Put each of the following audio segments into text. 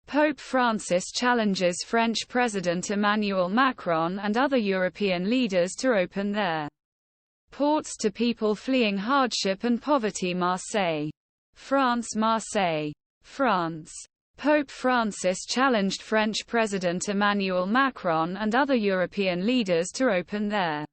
Pope Francis challenges French President Emmanuel Macron and other European leaders to open their ports to people fleeing hardship and poverty. Marseille, France. Marseille, France. Pope Francis challenged French President Emmanuel Macron and other European leaders to open their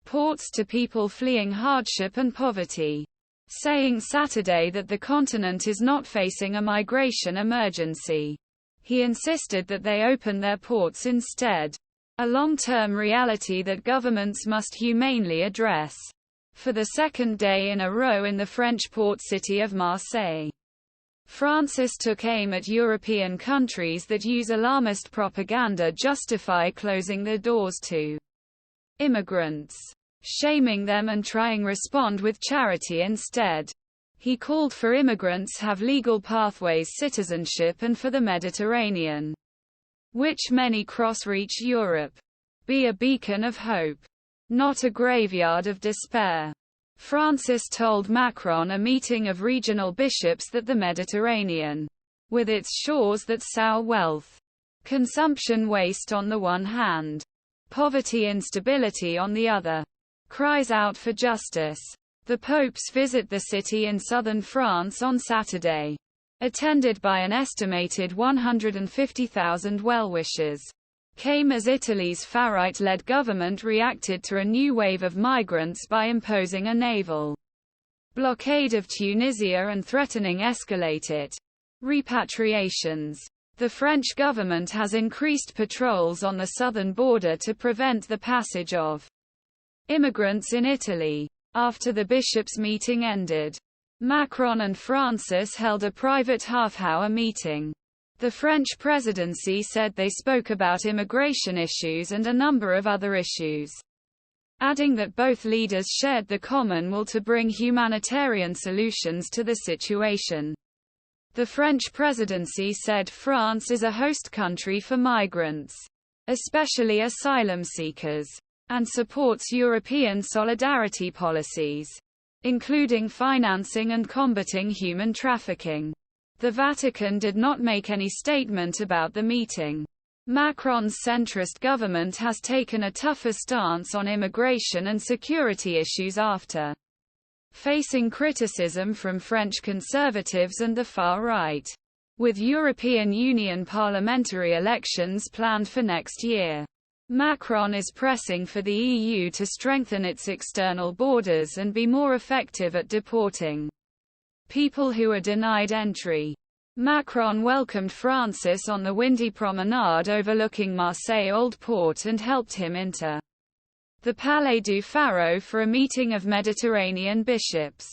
ports to people fleeing hardship and poverty, saying Saturday that the continent is not facing a migration emergency. He insisted that they open their ports instead, a long-term reality that governments must humanely address. For the second day in a row in the French port city of Marseille, Francis took aim at European countries that use alarmist propaganda justify closing their doors to immigrants, shaming them and trying respond with charity instead. He called for immigrants have legal pathways, citizenship, and for the Mediterranean, which many cross-reach Europe, be a beacon of hope, not a graveyard of despair. Francis told Macron a meeting of regional bishops that the Mediterranean, with its shores that sow wealth, consumption, waste on the one hand, poverty, instability on the other, cries out for justice. The Pope's visit the city in southern France on Saturday, attended by an estimated 150,000 well-wishers, came as Italy's far-right-led government reacted to a new wave of migrants by imposing a naval blockade of Tunisia and threatening escalate it. Repatriations. The French government has increased patrols on the southern border to prevent the passage of immigrants in Italy. After the bishops' meeting ended, Macron and Francis held a private half-hour meeting. The French presidency said they spoke about immigration issues and a number of other issues, adding that both leaders shared the common will to bring humanitarian solutions to the situation. The French presidency said France is a host country for migrants, especially asylum seekers, and supports European solidarity policies, including financing and combating human trafficking. The Vatican did not make any statement about the meeting. Macron's centrist government has taken a tougher stance on immigration and security issues after facing criticism from French conservatives and the far right. With European Union parliamentary elections planned for next year, Macron is pressing for the EU to strengthen its external borders and be more effective at deporting people who are denied entry. Macron welcomed Francis on the windy promenade overlooking Marseille Old Port and helped him into the Palais du Pharo for a meeting of Mediterranean bishops.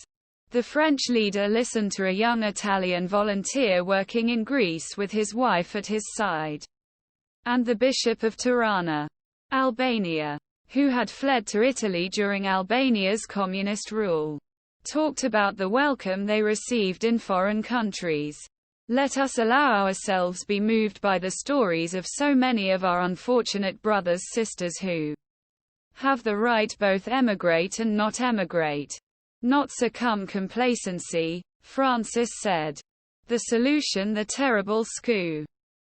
The French leader listened to a young Italian volunteer working in Greece with his wife at his side, and the Bishop of Tirana, Albania, who had fled to Italy during Albania's communist rule, talked about the welcome they received in foreign countries. Let us allow ourselves be moved by the stories of so many of our unfortunate brothers sisters who have the right both emigrate and not emigrate, not succumb complacency, Francis said. The solution the terrible SCU.